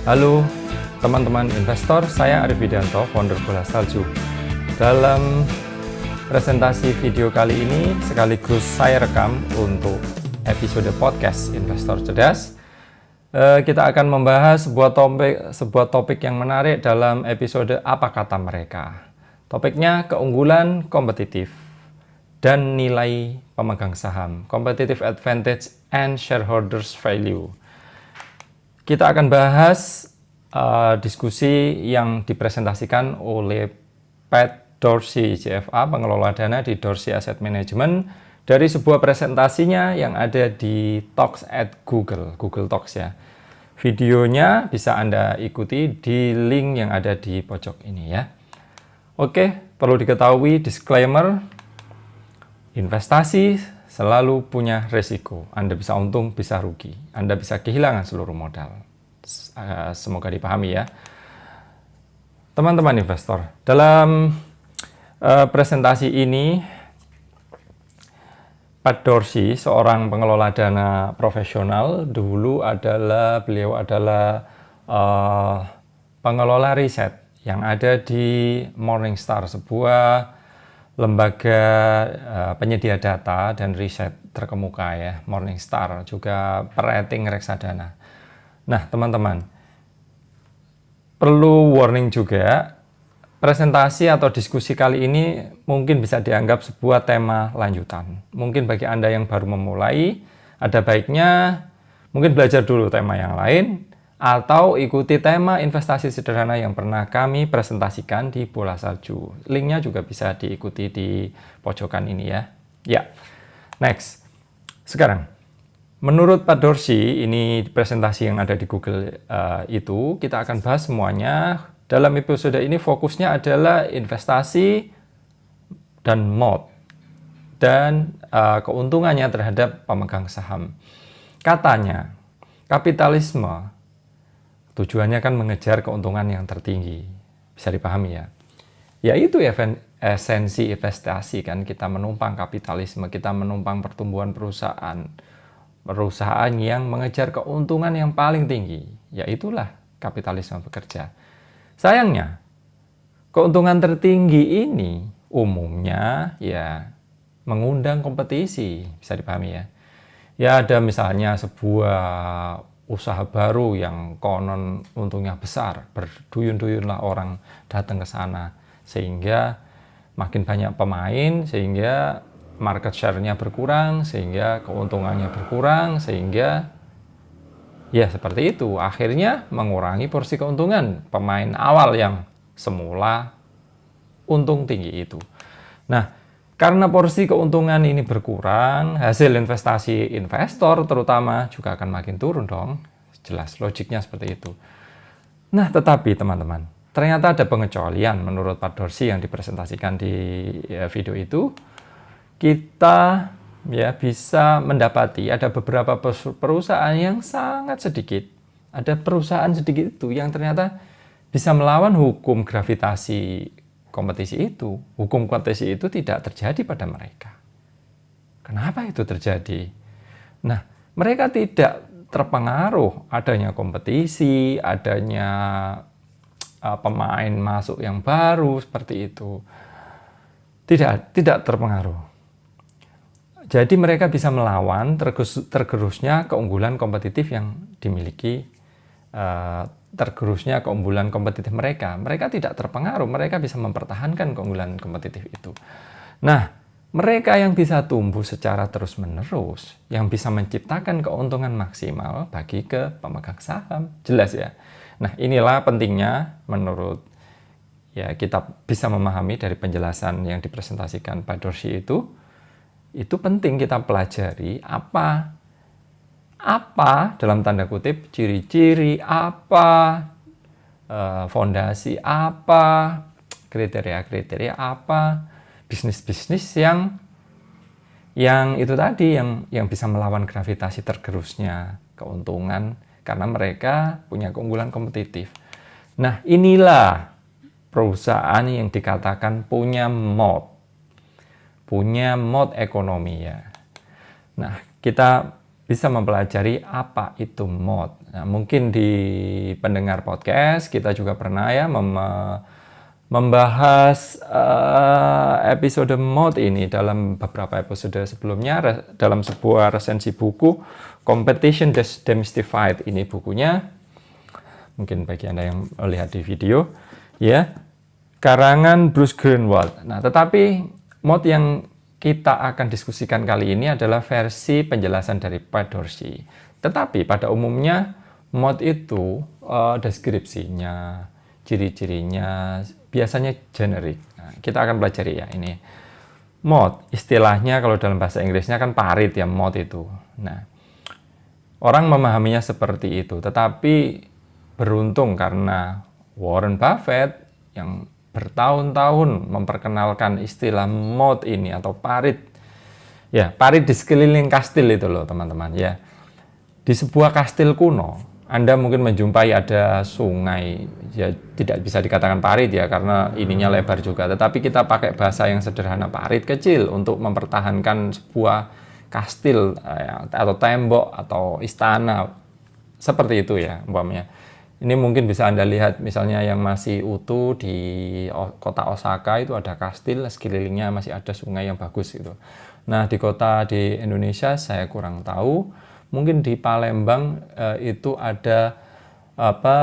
Halo teman-teman investor, saya Arif Widianto, founder Bola Salju. Dalam presentasi video kali ini sekaligus saya rekam untuk episode podcast Investor Cerdas. Kita akan membahas sebuah topik yang menarik dalam episode Apa Kata Mereka. Topiknya keunggulan kompetitif dan nilai pemegang saham, competitive advantage and shareholders value. Kita akan bahas diskusi yang dipresentasikan oleh Pat Dorsey, CFA, pengelola dana di Dorsey Asset Management, dari sebuah presentasinya yang ada di Talks at Google Talks ya. Videonya bisa Anda ikuti di link yang ada di pojok ini ya. Oke, perlu diketahui disclaimer, investasi selalu punya resiko. Anda bisa untung, bisa rugi. Anda bisa kehilangan seluruh modal. Semoga dipahami ya. Teman-teman investor, dalam presentasi ini, Pat Dorsey, seorang pengelola dana profesional, beliau adalah pengelola riset yang ada di Morningstar, sebuah lembaga penyedia data dan riset terkemuka ya, Morningstar, juga perating reksadana. Nah, teman-teman, perlu warning juga, presentasi atau diskusi kali ini mungkin bisa dianggap sebuah tema lanjutan. Mungkin bagi Anda yang baru memulai, ada baiknya mungkin belajar dulu tema yang lain, atau ikuti tema investasi sederhana yang pernah kami presentasikan di Bola Salju. Linknya juga bisa diikuti di pojokan ini ya. Ya, next. Sekarang, menurut Pat Dorsey, ini presentasi yang ada di Google itu, kita akan bahas semuanya. Dalam episode ini fokusnya adalah investasi dan MOD, dan keuntungannya terhadap pemegang saham. Katanya, kapitalisme tujuannya kan mengejar keuntungan yang tertinggi. Bisa dipahami ya. Yaitu esensi investasi kan, kita menumpang kapitalisme, kita menumpang pertumbuhan perusahaan yang mengejar keuntungan yang paling tinggi. Yaitulah kapitalisme bekerja. Sayangnya, keuntungan tertinggi ini umumnya ya mengundang kompetisi. Bisa dipahami ya. Ya ada misalnya sebuah usaha baru yang konon untungnya besar, berduyun-duyunlah orang datang ke sana, sehingga makin banyak pemain, sehingga market share-nya berkurang, sehingga keuntungannya berkurang, sehingga ya seperti itu, akhirnya mengurangi porsi keuntungan pemain awal yang semula untung tinggi itu. Nah, karena porsi keuntungan ini berkurang, hasil investasi investor terutama juga akan makin turun dong. Jelas, logiknya seperti itu. Nah, tetapi teman-teman, ternyata ada pengecualian menurut Pat Dorsey yang dipresentasikan di video itu. Kita ya bisa mendapati ada beberapa perusahaan yang sangat sedikit. Ada perusahaan sedikit itu yang ternyata bisa melawan hukum gravitasi kompetisi itu. Hukum kompetisi itu tidak terjadi pada mereka. Kenapa itu terjadi? Nah, mereka tidak terpengaruh adanya kompetisi, adanya pemain masuk yang baru seperti itu. Tidak terpengaruh. Jadi mereka bisa melawan tergerusnya keunggulan kompetitif yang dimiliki, tergerusnya keunggulan kompetitif mereka. Mereka tidak terpengaruh, mereka bisa mempertahankan keunggulan kompetitif itu. Nah, mereka yang bisa tumbuh secara terus-menerus, yang bisa menciptakan keuntungan maksimal bagi ke pemegang saham. Jelas ya? Nah, inilah pentingnya menurut ya kita bisa memahami dari penjelasan yang dipresentasikan Pak Dorsey itu penting kita pelajari apa dalam tanda kutip ciri-ciri apa, fondasi apa, kriteria-kriteria apa, bisnis-bisnis yang itu tadi yang bisa melawan gravitasi tergerusnya keuntungan karena mereka punya keunggulan kompetitif. Nah, inilah perusahaan yang dikatakan punya mode ekonomi ya. Nah, kita bisa mempelajari apa itu mod. Nah, mungkin di pendengar podcast kita juga pernah ya membahas episode mod ini dalam beberapa episode sebelumnya dalam sebuah resensi buku Competition Demystified. Ini bukunya, mungkin bagi Anda yang melihat di video ya, karangan Bruce Greenwald. Nah, tetapi mod yang kita akan diskusikan kali ini adalah versi penjelasan dari Pat Dorsey. Tetapi pada umumnya mod itu deskripsinya, ciri-cirinya biasanya generik. Nah, kita akan pelajari ya ini. Mod, istilahnya kalau dalam bahasa Inggrisnya kan parit ya, mod itu. Nah, orang memahaminya seperti itu. Tetapi beruntung karena Warren Buffett yang bertahun-tahun memperkenalkan istilah mod ini atau parit. Ya, parit di sekeliling kastil itu loh teman-teman ya. Di sebuah kastil kuno, Anda mungkin menjumpai ada sungai. Ya, tidak bisa dikatakan parit ya karena ininya lebar juga. Tetapi kita pakai bahasa yang sederhana, parit kecil untuk mempertahankan sebuah kastil atau tembok atau istana. Seperti itu ya umpamanya. Ini mungkin bisa Anda lihat misalnya yang masih utuh di kota Osaka itu ada kastil, sekelilingnya masih ada sungai yang bagus gitu. Nah, di kota di Indonesia saya kurang tahu, mungkin di Palembang itu ada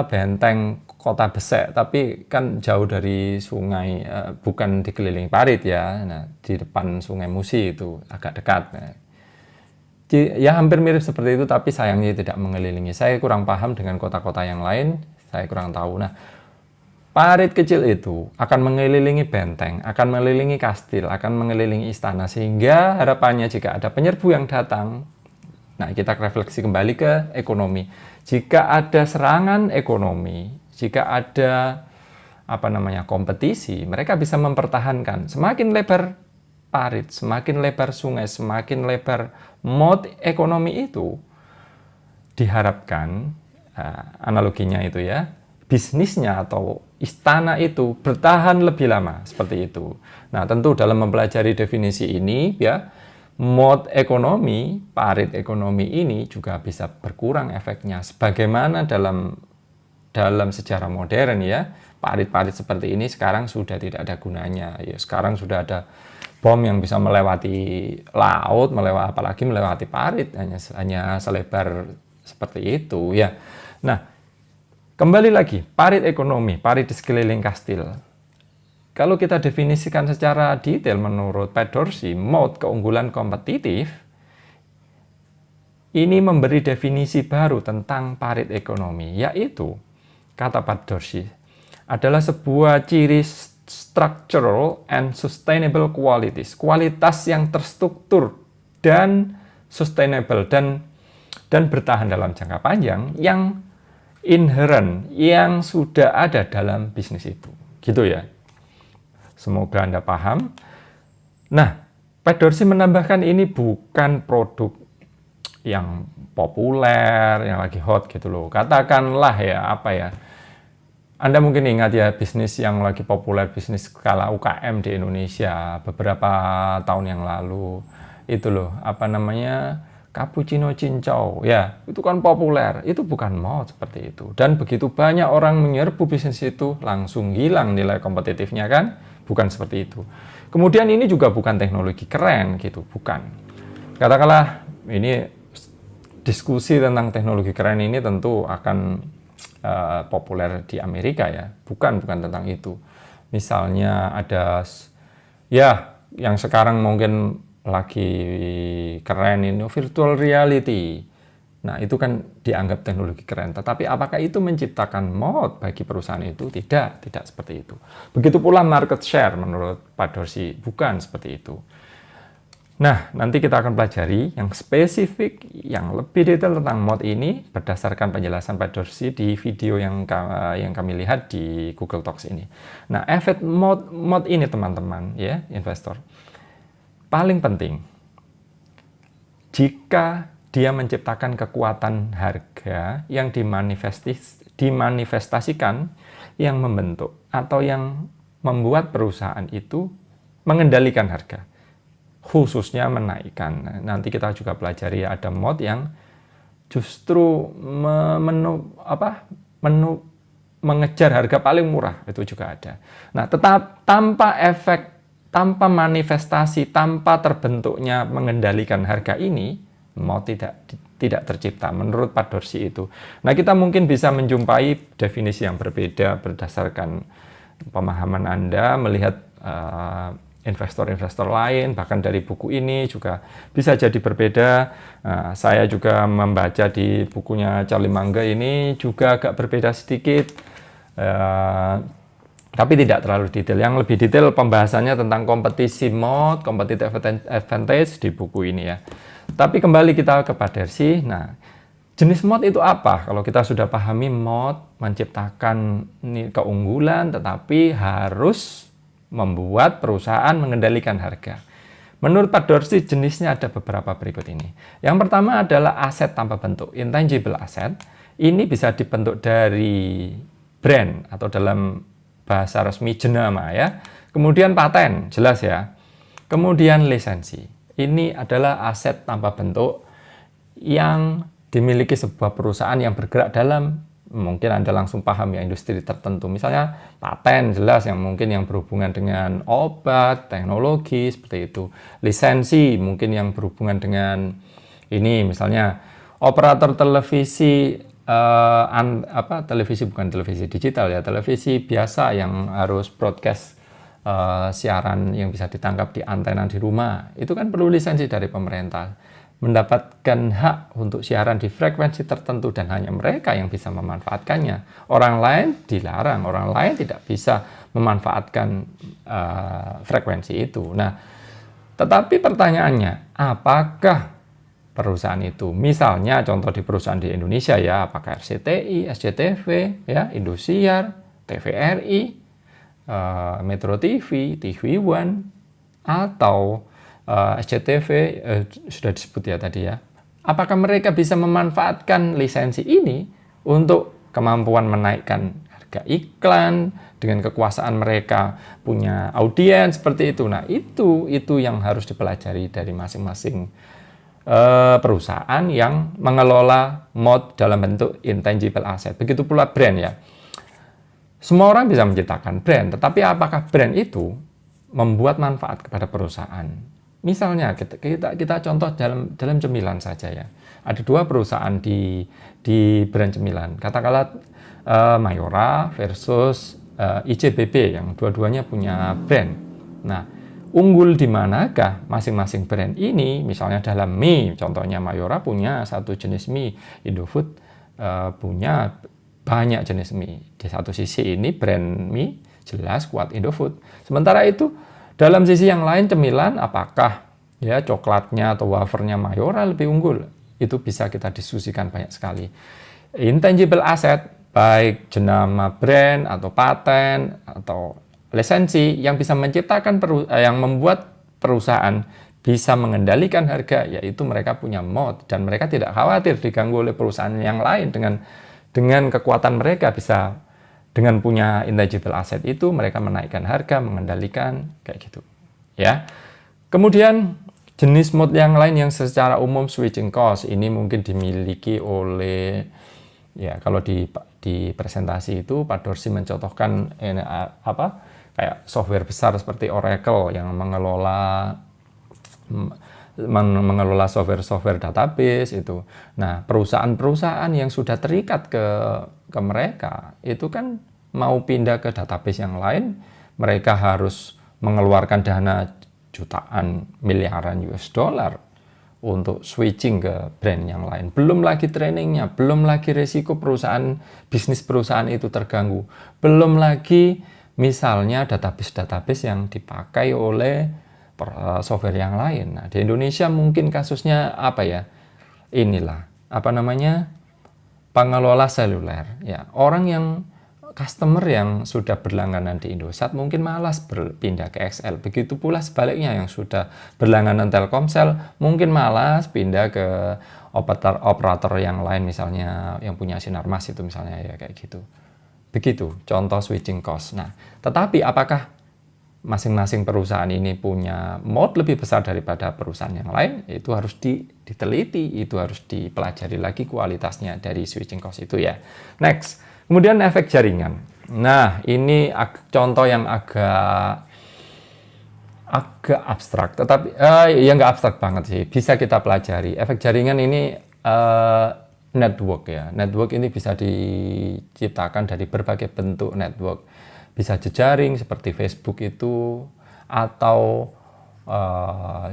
benteng Kota Besek, tapi kan jauh dari sungai, bukan dikelilingi parit ya. Nah, di depan Sungai Musi itu agak dekat. Nah, ya hampir mirip seperti itu, tapi sayangnya tidak mengelilingi. Saya kurang paham dengan kota-kota yang lain, saya kurang tahu. Nah, parit kecil itu akan mengelilingi benteng, akan mengelilingi kastil, akan mengelilingi istana, sehingga harapannya jika ada penyerbu yang datang, nah kita refleksi kembali ke ekonomi. Jika ada serangan ekonomi, jika ada kompetisi, mereka bisa mempertahankan. Semakin lebar parit, semakin lebar sungai, semakin lebar mod ekonomi itu, diharapkan analoginya itu ya, bisnisnya atau istana itu bertahan lebih lama, seperti itu. Nah, tentu dalam mempelajari definisi ini ya, mod ekonomi, parit ekonomi ini juga bisa berkurang efeknya. Sebagaimana dalam sejarah modern ya, parit-parit seperti ini sekarang sudah tidak ada gunanya. Ya, sekarang sudah ada bom yang bisa melewati laut, apalagi melewati parit, hanya selebar seperti itu ya. Nah, kembali lagi, parit ekonomi, parit di sekeliling kastil. Kalau kita definisikan secara detail menurut Pat Dorsey, mod keunggulan kompetitif, ini memberi definisi baru tentang parit ekonomi, yaitu, kata Pat Dorsey, adalah sebuah ciri structural and sustainable qualities, kualitas yang terstruktur dan sustainable dan bertahan dalam jangka panjang, yang inherent, yang sudah ada dalam bisnis itu. Gitu ya. Semoga Anda paham. Nah, Pat Dorsey menambahkan ini bukan produk yang populer, yang lagi hot gitu loh. Katakanlah ya, Anda mungkin ingat ya bisnis yang lagi populer, bisnis skala UKM di Indonesia beberapa tahun yang lalu. Itu loh, cappuccino cincau. Ya, itu kan populer. Itu bukan mod seperti itu. Dan begitu banyak orang menyerbu bisnis itu, langsung hilang nilai kompetitifnya kan? Bukan seperti itu. Kemudian ini juga bukan teknologi keren gitu, bukan. Katakanlah ini diskusi tentang teknologi keren ini tentu akan populer di Amerika ya, bukan tentang itu. Misalnya ada ya yang sekarang mungkin lagi keren ini virtual reality. Nah, itu kan dianggap teknologi keren. Tetapi apakah itu menciptakan mod bagi perusahaan itu? Tidak seperti itu. Begitu pula market share menurut Pat Dorsey, bukan seperti itu. Nah, nanti kita akan pelajari yang spesifik, yang lebih detail tentang mod ini berdasarkan penjelasan Pat Dorsey di video yang kami lihat di Google Talks ini. Nah, efek mod ini teman-teman ya, investor. Paling penting, jika dia menciptakan kekuatan harga yang dimanifestasikan, yang membentuk atau yang membuat perusahaan itu mengendalikan harga. khususnya menaikkan. Nah, nanti kita juga pelajari ada mode yang justru mengejar harga paling murah, itu juga ada. Nah, tetap tanpa efek, tanpa manifestasi, tanpa terbentuknya mengendalikan harga ini, mode tidak tercipta menurut Pak Dorsey itu. Nah, kita mungkin bisa menjumpai definisi yang berbeda berdasarkan pemahaman Anda, melihat investor-investor lain, bahkan dari buku ini juga bisa jadi berbeda. Saya juga membaca di bukunya Charlie Munger ini juga agak berbeda sedikit, tapi tidak terlalu detail. Yang lebih detail pembahasannya tentang kompetisi mode, competitive advantage di buku ini ya. Tapi kembali kita ke Pak Dorsey. Nah, jenis mode itu apa? Kalau kita sudah pahami mode menciptakan keunggulan, tetapi harus membuat perusahaan mengendalikan harga. Menurut Pak Dorsey, jenisnya ada beberapa berikut ini. Yang pertama adalah aset tanpa bentuk, intangible asset. Ini bisa dibentuk dari brand atau dalam bahasa resmi jenama ya. Kemudian paten, jelas ya. Kemudian lisensi. Ini adalah aset tanpa bentuk yang dimiliki sebuah perusahaan yang bergerak dalam, mungkin Anda langsung paham ya, industri tertentu. Misalnya paten, jelas yang mungkin yang berhubungan dengan obat, teknologi, seperti itu. Lisensi mungkin yang berhubungan dengan ini, misalnya operator televisi, televisi bukan televisi digital ya, televisi biasa yang harus broadcast siaran yang bisa ditangkap di antena di rumah. Itu kan perlu lisensi dari pemerintah. Mendapatkan hak untuk siaran di frekuensi tertentu dan hanya mereka yang bisa memanfaatkannya. Orang lain dilarang, orang lain tidak bisa memanfaatkan frekuensi itu. Nah, tetapi pertanyaannya, apakah perusahaan itu, misalnya contoh di perusahaan di Indonesia ya, apakah RCTI, SCTV, ya, Indosiar, TVRI, Metro TV, TV One, atau SCTV sudah disebut ya tadi ya. Apakah mereka bisa memanfaatkan lisensi ini untuk kemampuan menaikkan harga iklan dengan kekuasaan mereka punya audiens seperti itu? Nah, itu yang harus dipelajari dari masing-masing perusahaan yang mengelola mode dalam bentuk intangible asset. Begitu pula brand ya. Semua orang bisa menciptakan brand, tetapi apakah brand itu membuat manfaat kepada perusahaan? Misalnya kita contoh dalam cemilan saja ya. Ada dua perusahaan di brand cemilan. Katakanlah Mayora versus ICBP yang dua-duanya punya brand. Nah, unggul di manakah masing-masing brand ini? Misalnya dalam mie, contohnya Mayora punya satu jenis mie, Indofood punya banyak jenis mie. Di satu sisi ini brand mie jelas kuat Indofood. Sementara itu dalam sisi yang lain cemilan, apakah ya coklatnya atau wafernya Mayora lebih unggul? Itu bisa kita diskusikan banyak sekali. Intangible asset, baik jenama brand atau paten atau lisensi yang bisa menciptakan yang membuat perusahaan bisa mengendalikan harga, yaitu mereka punya mode dan mereka tidak khawatir diganggu oleh perusahaan yang lain dengan kekuatan mereka bisa. Dengan punya intangible asset itu mereka menaikkan harga, mengendalikan kayak gitu. Ya. Kemudian jenis mode yang lain yang secara umum switching cost ini mungkin dimiliki oleh ya, kalau di presentasi itu Pak Dorsey mencontohkan kayak software besar seperti Oracle yang mengelola software database itu. Nah, perusahaan-perusahaan yang sudah terikat ke mereka itu kan mau pindah ke database yang lain, mereka harus mengeluarkan dana jutaan miliaran US dollar untuk switching ke brand yang lain. Belum lagi trainingnya, belum lagi resiko bisnis perusahaan itu terganggu, belum lagi misalnya database yang dipakai oleh software yang lain. Nah, di Indonesia mungkin kasusnya apa ya? Inilah pengelola seluler ya, customer yang sudah berlangganan di Indosat mungkin malas berpindah ke XL. Begitu pula sebaliknya, yang sudah berlangganan Telkomsel mungkin malas pindah ke operator yang lain, misalnya yang punya Sinarmas itu misalnya ya, kayak gitu. Begitu contoh switching cost. Nah, tetapi apakah masing-masing perusahaan ini punya mode lebih besar daripada perusahaan yang lain, itu harus diteliti, itu harus dipelajari lagi kualitasnya dari switching cost itu ya. Next, kemudian efek jaringan. Nah, ini contoh yang agak abstrak, tetapi ya nggak abstrak banget sih, bisa kita pelajari. Efek jaringan ini network ya. Network ini bisa diciptakan dari berbagai bentuk network. Bisa jejaring seperti Facebook itu, atau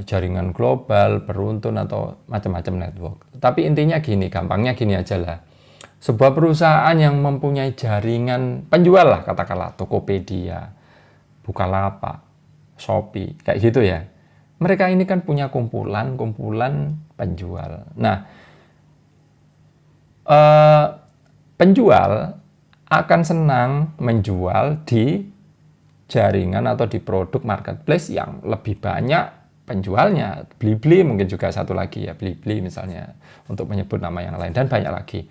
jaringan global, beruntun, atau macam-macam network. Tapi intinya gini, gampangnya gini aja lah. Sebuah perusahaan yang mempunyai jaringan penjual lah, katakanlah Tokopedia, Bukalapak, Shopee, kayak gitu ya. Mereka ini kan punya kumpulan penjual. Nah, penjual akan senang menjual di jaringan atau di produk marketplace yang lebih banyak penjualnya. Blibli mungkin juga satu lagi ya, Blibli misalnya, untuk menyebut nama yang lain, dan banyak lagi.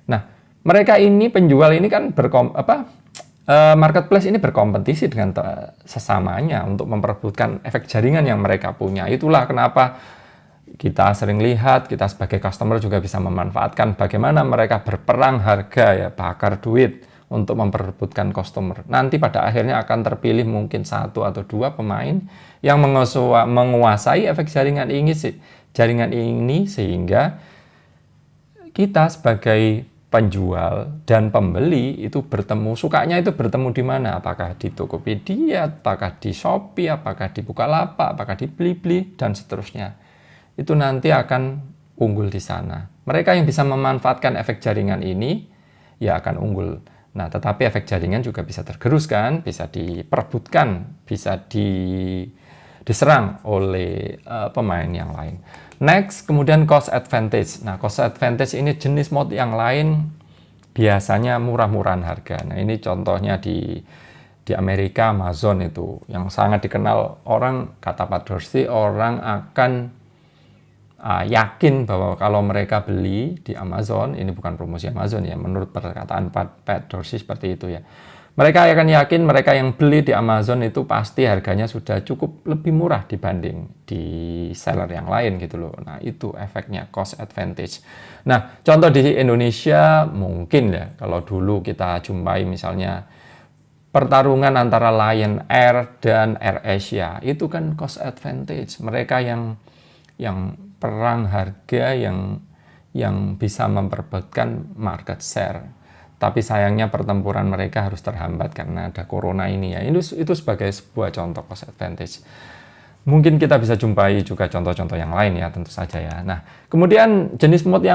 Nah, mereka ini penjual ini kan marketplace ini berkompetisi dengan sesamanya untuk memperebutkan efek jaringan yang mereka punya. Itulah kenapa kita sering lihat, kita sebagai customer juga bisa memanfaatkan bagaimana mereka berperang harga ya, bakar duit untuk memperebutkan customer. Nanti pada akhirnya akan terpilih mungkin 1 atau 2 pemain yang menguasai efek jaringan ini sehingga kita sebagai penjual dan pembeli itu bertemu, sukanya itu bertemu di mana? Apakah di Tokopedia, apakah di Shopee, apakah di Bukalapak, apakah di Blibli, dan seterusnya. Itu nanti akan unggul di sana. Mereka yang bisa memanfaatkan efek jaringan ini, ya akan unggul. Nah, tetapi efek jaringan juga bisa tergerus kan, bisa diperebutkan, bisa diserang oleh pemain yang lain. Next, kemudian cost advantage. Nah, cost advantage ini jenis mode yang lain biasanya murah-murahan harga. Nah, ini contohnya di Amerika, Amazon itu yang sangat dikenal orang, kata Pat Dorsey, orang akan yakin bahwa kalau mereka beli di Amazon, ini bukan promosi Amazon ya, menurut perkataan Pat Dorsey seperti itu ya. Mereka akan yakin mereka yang beli di Amazon itu pasti harganya sudah cukup lebih murah dibanding di seller yang lain gitu loh. Nah, itu efeknya cost advantage. Nah, contoh di Indonesia mungkin ya, kalau dulu kita jumpai misalnya pertarungan antara Lion Air dan AirAsia, itu kan cost advantage. Mereka yang perang harga, yang bisa memperebutkan market share. Tapi sayangnya pertempuran mereka harus terhambat karena ada corona ini ya. Itu sebagai sebuah contoh cost advantage. Mungkin kita bisa jumpai juga contoh-contoh yang lain ya, tentu saja ya. Nah, kemudian jenis mode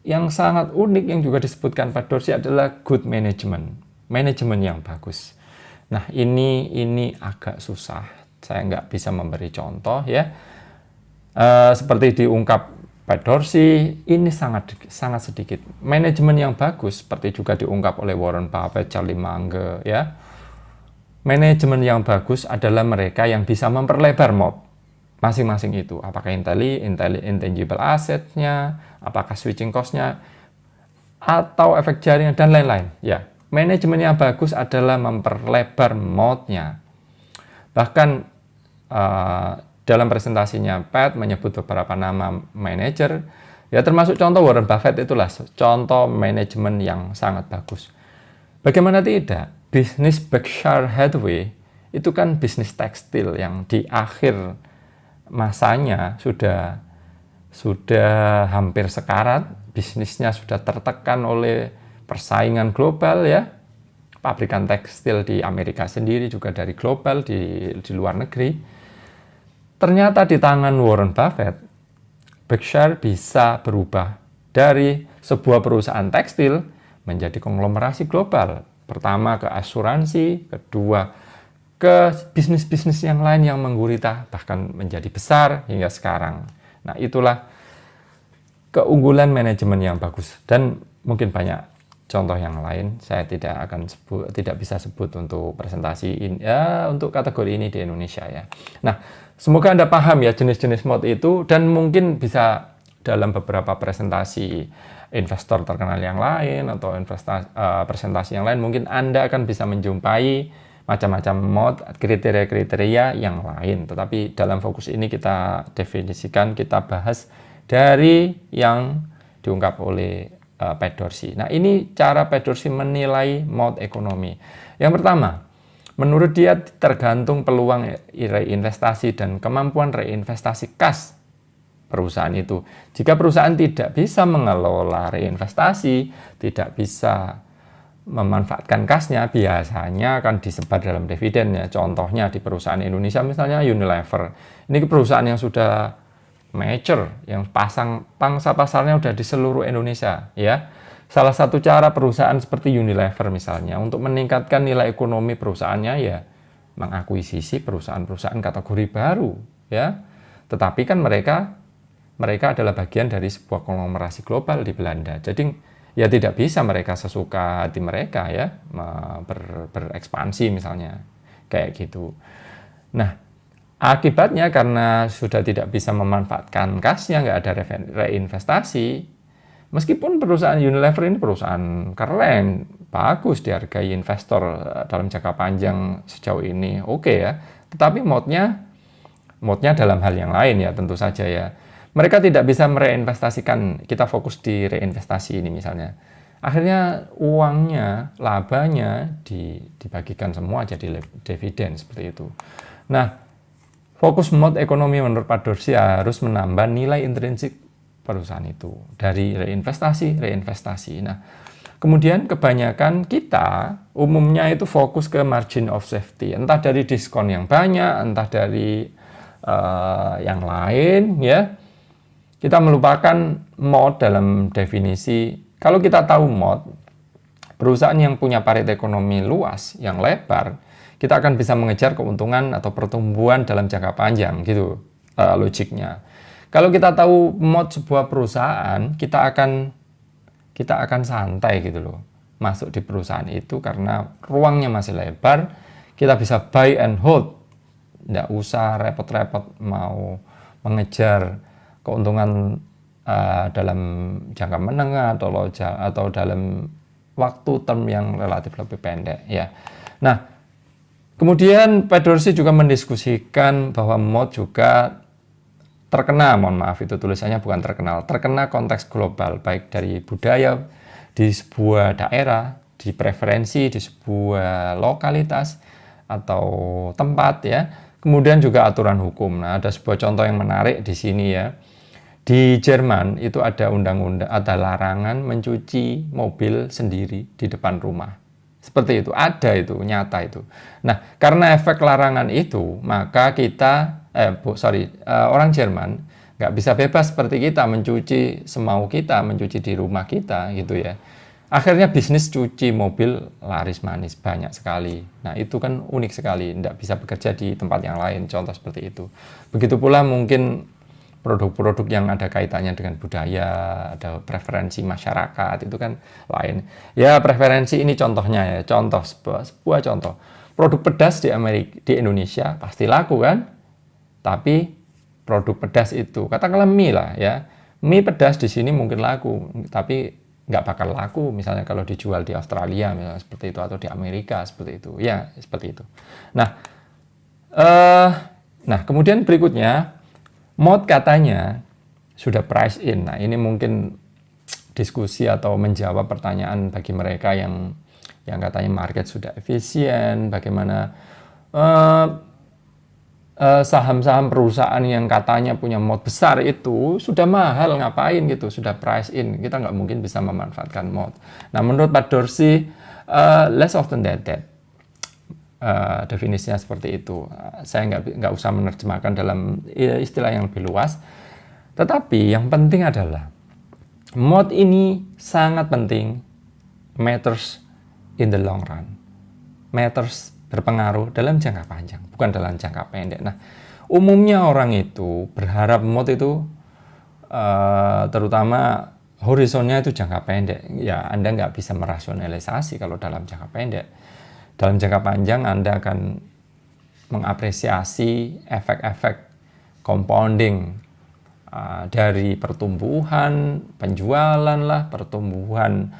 yang sangat unik yang juga disebutkan Pat Dorsey adalah good management. Manajemen yang bagus. Nah, ini agak susah. Saya nggak bisa memberi contoh ya. Seperti diungkap Pat Dorsey, ini sangat sedikit. Manajemen yang bagus, seperti juga diungkap oleh Warren Buffett, Charlie Munger, ya. Manajemen yang bagus adalah mereka yang bisa memperlebar mode masing-masing itu. Apakah intangible asset-nya, apakah switching cost-nya, atau efek jaringan, dan lain-lain. Ya, manajemen yang bagus adalah memperlebar mode-nya. Bahkan dalam presentasinya Pat menyebut beberapa nama manajer, ya termasuk contoh Warren Buffett, itulah contoh manajemen yang sangat bagus. Bagaimana tidak? Bisnis Berkshire Hathaway itu kan bisnis tekstil yang di akhir masanya sudah hampir sekarat, bisnisnya sudah tertekan oleh persaingan global ya. Pabrikan tekstil di Amerika sendiri juga dari global, di luar negeri. Ternyata di tangan Warren Buffett, Berkshire bisa berubah dari sebuah perusahaan tekstil menjadi konglomerasi global. Pertama ke asuransi, kedua ke bisnis-bisnis yang lain yang menggurita, bahkan menjadi besar hingga sekarang. Nah, itulah keunggulan manajemen yang bagus. Dan mungkin banyak contoh yang lain, saya tidak bisa sebut untuk presentasi ini, ya, untuk kategori ini di Indonesia ya. Nah, semoga Anda paham ya jenis-jenis mode itu, dan mungkin bisa dalam beberapa presentasi investor terkenal yang lain atau presentasi yang lain, mungkin Anda akan bisa menjumpai macam-macam mod, kriteria-kriteria yang lain. Tetapi dalam fokus ini kita definisikan, kita bahas dari yang diungkap oleh Pat Dorsey. Nah, ini cara Pat Dorsey menilai mod ekonomi. Yang pertama, menurut dia tergantung peluang reinvestasi dan kemampuan reinvestasi kas perusahaan itu. Jika perusahaan tidak bisa mengelola reinvestasi, tidak bisa memanfaatkan kasnya, biasanya akan disebar dalam dividen ya. Contohnya di perusahaan Indonesia misalnya Unilever. Ini perusahaan yang sudah mature, yang pangsa pasarnya udah di seluruh Indonesia ya. Salah satu cara perusahaan seperti Unilever misalnya untuk meningkatkan nilai ekonomi perusahaannya ya mengakuisisi perusahaan-perusahaan kategori baru ya. Tetapi kan mereka adalah bagian dari sebuah konglomerasi global di Belanda. Jadi ya tidak bisa mereka sesuka hati mereka ya berekspansi misalnya kayak gitu. Nah, akibatnya karena sudah tidak bisa memanfaatkan kasnya, nggak ada reinvestasi, meskipun perusahaan Unilever ini perusahaan keren, bagus dihargai investor dalam jangka panjang sejauh ini, oke ya. Tetapi modnya dalam hal yang lain ya tentu saja ya. Mereka tidak bisa mereinvestasikan, kita fokus di reinvestasi ini misalnya. Akhirnya uangnya, labanya dibagikan semua jadi dividen seperti itu. Nah, fokus mod ekonomi menurut Pat Dorsey harus menambah nilai intrinsik perusahaan itu dari reinvestasi. Nah, kemudian kebanyakan kita umumnya itu fokus ke margin of safety, entah dari diskon yang banyak, entah dari yang lain ya. Kita melupakan mod dalam definisi. Kalau kita tahu mod, perusahaan yang punya parit ekonomi luas, yang lebar, kita akan bisa mengejar keuntungan atau pertumbuhan dalam jangka panjang, gitu logiknya. Kalau kita tahu mod sebuah perusahaan, kita akan santai gitu loh, masuk di perusahaan itu karena ruangnya masih lebar, kita bisa buy and hold, nggak usah repot-repot mau mengejar keuntungan dalam jangka menengah atau dalam waktu term yang relatif lebih pendek ya. Nah, kemudian Pat Dorsey juga mendiskusikan bahwa mod juga terkena, mohon maaf itu tulisannya bukan terkena konteks global, baik dari budaya di sebuah daerah, di preferensi di sebuah lokalitas atau tempat ya. Kemudian juga aturan hukum. Nah, ada sebuah contoh yang menarik di sini ya. Di Jerman itu ada undang-undang, ada larangan mencuci mobil sendiri di depan rumah. Seperti itu, ada itu, nyata itu. Nah, karena efek larangan itu, maka kita, orang Jerman nggak bisa bebas seperti kita mencuci semau kita, mencuci di rumah kita gitu ya. Akhirnya bisnis cuci mobil laris manis banyak sekali. Nah, itu kan unik sekali, nggak bisa bekerja di tempat yang lain, contoh seperti itu. Begitu pula mungkin produk-produk yang ada kaitannya dengan budaya, ada preferensi masyarakat, itu kan lain. Ya, preferensi ini contohnya ya, sebuah contoh. Produk pedas di Indonesia pasti laku kan? Tapi produk pedas itu, katakanlah mie lah ya. Mie pedas di sini mungkin laku, tapi nggak bakal laku misalnya kalau dijual di Australia misalnya seperti itu, atau di Amerika seperti itu. Ya, seperti itu. Nah, kemudian berikutnya, mod katanya sudah price in. Nah, ini mungkin diskusi atau menjawab pertanyaan bagi mereka yang katanya market sudah efisien, bagaimana saham-saham perusahaan yang katanya punya mod besar itu sudah mahal, ngapain gitu, sudah price in, kita nggak mungkin bisa memanfaatkan mod. Nah, menurut Pat Dorsey, less often than that. Definisinya seperti itu. Saya nggak usah menerjemahkan dalam istilah yang lebih luas. Tetapi yang penting adalah mod ini sangat penting, matters in the long run, matters berpengaruh dalam jangka panjang, bukan dalam jangka pendek. Nah, umumnya orang itu berharap mod itu terutama horizonnya itu jangka pendek. Ya, Anda nggak bisa merasionalisasi kalau dalam jangka pendek. Dalam jangka panjang Anda akan mengapresiasi efek-efek compounding dari pertumbuhan penjualan lah, pertumbuhan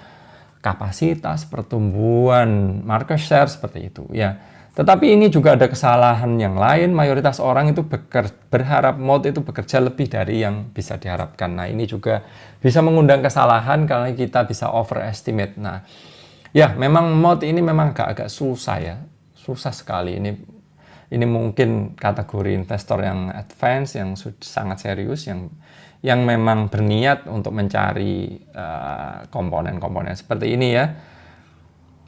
kapasitas, pertumbuhan market share seperti itu ya. Tetapi ini juga ada kesalahan yang lain, mayoritas orang itu berharap mod itu bekerja lebih dari yang bisa diharapkan. Nah, ini juga bisa mengundang kesalahan karena kita bisa overestimate. Nah, ya memang mod ini memang agak susah ya, susah sekali. Ini mungkin kategori investor yang advance, yang sangat serius, yang memang berniat untuk mencari komponen-komponen seperti ini ya.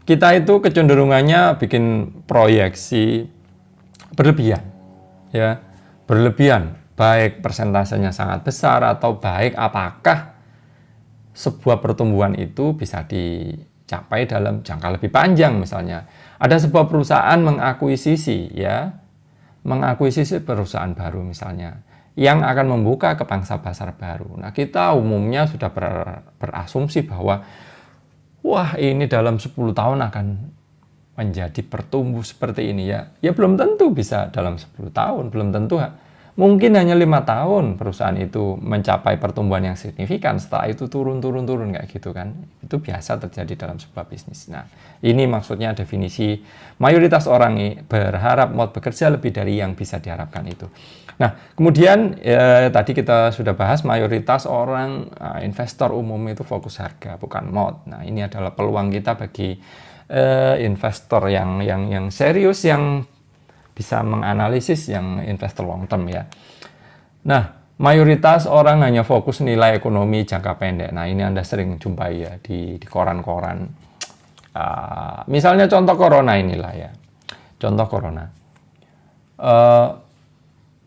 Kita itu kecenderungannya bikin proyeksi berlebihan, ya, berlebihan. Baik persentasenya sangat besar atau baik apakah sebuah pertumbuhan itu bisa dicapai dalam jangka lebih panjang. Misalnya ada sebuah perusahaan mengakuisisi, ya, mengakuisisi perusahaan baru misalnya yang akan membuka ke pangsa pasar baru. Nah, kita umumnya sudah berasumsi bahwa wah, ini dalam 10 tahun akan menjadi bertumbuh seperti ini ya. Ya belum tentu bisa dalam 10 tahun, belum tentu. Mungkin hanya 5 tahun perusahaan itu mencapai pertumbuhan yang signifikan, setelah itu turun kayak gitu kan. Itu biasa terjadi dalam sebuah bisnis. Nah, ini maksudnya definisi mayoritas orang berharap mau bekerja lebih dari yang bisa diharapkan itu. Nah, kemudian tadi kita sudah bahas mayoritas orang investor umum itu fokus harga, bukan mod. Nah, ini adalah peluang kita bagi investor yang serius, yang bisa menganalisis, yang investor long term ya. Nah, mayoritas orang hanya fokus nilai ekonomi jangka pendek. Nah, ini Anda sering jumpai ya di koran-koran. Misalnya contoh corona inilah ya. Contoh corona.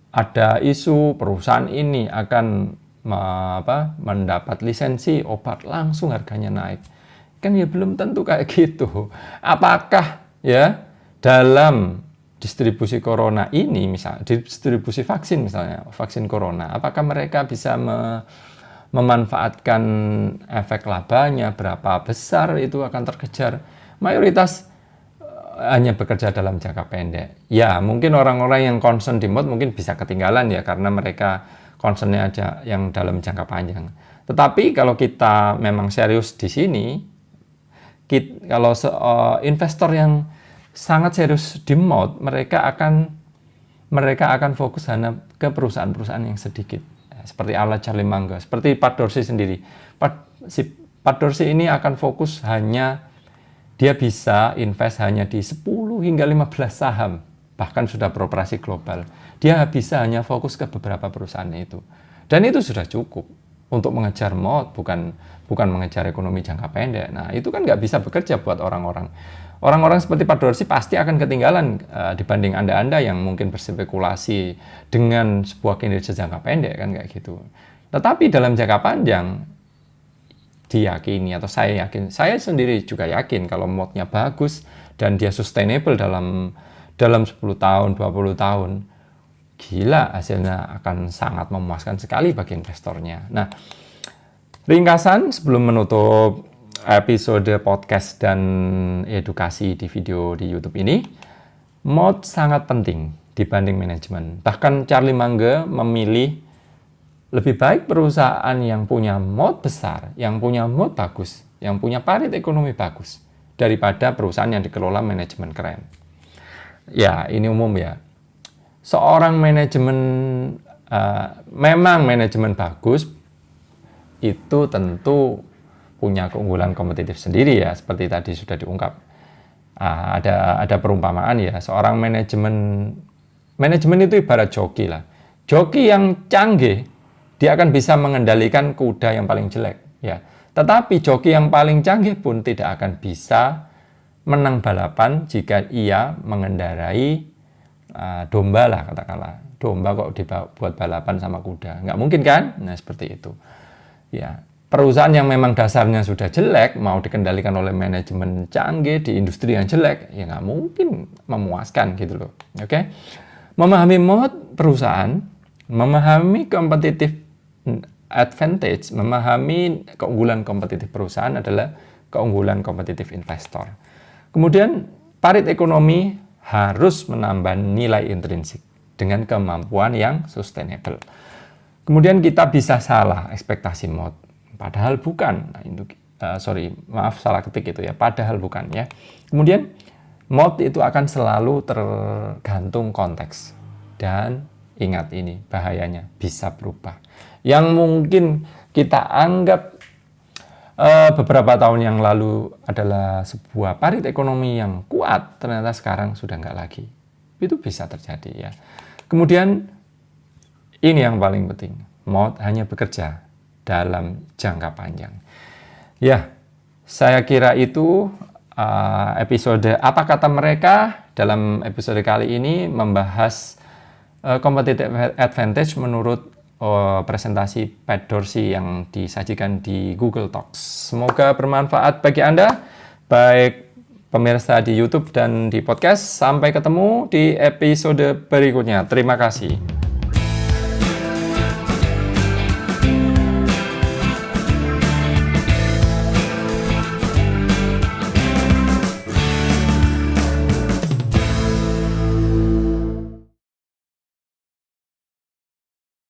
Ada isu perusahaan ini akan mendapat lisensi obat, langsung harganya naik. Kan ya belum tentu kayak gitu. Apakah ya dalam distribusi corona ini, misalnya distribusi vaksin misalnya, vaksin corona, apakah mereka bisa memanfaatkan efek labanya, berapa besar itu akan terkejar? Mayoritas hanya bekerja dalam jangka pendek. Ya, mungkin orang-orang yang concern di mod mungkin bisa ketinggalan ya, karena mereka concernnya aja yang dalam jangka panjang. Tetapi kalau kita memang serius di sini, kalau investor yang sangat serius di mod, mereka akan fokus hanya ke perusahaan-perusahaan yang sedikit. Seperti ala Charlie Munger, seperti Pat Dorsey sendiri. Pat Dorsey ini akan fokus hanya, dia bisa invest hanya di 10 hingga 15 saham, bahkan sudah beroperasi global. Dia bisa hanya fokus ke beberapa perusahaan itu. Dan itu sudah cukup untuk mengejar mod, bukan mengejar ekonomi jangka pendek. Nah, itu kan nggak bisa bekerja buat orang-orang. Orang-orang seperti Pat Dorsey pasti akan ketinggalan dibanding Anda-Anda yang mungkin berspekulasi dengan sebuah kinerja jangka pendek, kan kayak gitu. Tetapi dalam jangka panjang, diyakini atau saya yakin, saya sendiri juga yakin kalau modnya bagus dan dia sustainable dalam 10 tahun, 20 tahun, gila hasilnya akan sangat memuaskan sekali bagi investornya. Nah, ringkasan sebelum menutup episode podcast dan edukasi di video di YouTube ini, mod sangat penting dibanding manajemen. Bahkan Charlie Munger memilih lebih baik perusahaan yang punya mod besar, yang punya mod bagus, yang punya parit ekonomi bagus, daripada perusahaan yang dikelola manajemen keren. Ya, ini umum ya. Seorang memang manajemen bagus, itu tentu punya keunggulan kompetitif sendiri ya, seperti tadi sudah diungkap. Ada perumpamaan ya, seorang manajemen itu ibarat joki lah. Joki yang canggih, dia akan bisa mengendalikan kuda yang paling jelek ya. Tetapi joki yang paling canggih pun tidak akan bisa menang balapan jika ia mengendarai domba lah, katakanlah. Domba kok dibuat balapan sama kuda, nggak mungkin kan? Nah, seperti itu ya. Perusahaan yang memang dasarnya sudah jelek mau dikendalikan oleh manajemen canggih di industri yang jelek, ya nggak mungkin memuaskan gitu loh. Oke? Memahami mod perusahaan, memahami competitive advantage, memahami keunggulan kompetitif perusahaan adalah keunggulan kompetitif investor. Kemudian parit ekonomi harus menambah nilai intrinsik dengan kemampuan yang sustainable. Kemudian kita bisa salah ekspektasi mod, padahal bukan. Nah, itu salah ketik itu ya, padahal bukan ya. Kemudian Mode itu akan selalu tergantung konteks. Dan ingat ini, bahayanya bisa berubah. Yang mungkin kita anggap beberapa tahun yang lalu adalah sebuah parit ekonomi yang kuat, ternyata sekarang sudah nggak lagi. Itu bisa terjadi ya. Kemudian ini yang paling penting, mode hanya bekerja dalam jangka panjang. Ya, saya kira itu episode apa kata mereka dalam episode kali ini membahas competitive advantage menurut presentasi Pat Dorsey yang disajikan di Google Talks. Semoga bermanfaat bagi Anda, baik pemirsa di YouTube dan di podcast. Sampai ketemu di episode berikutnya. Terima kasih.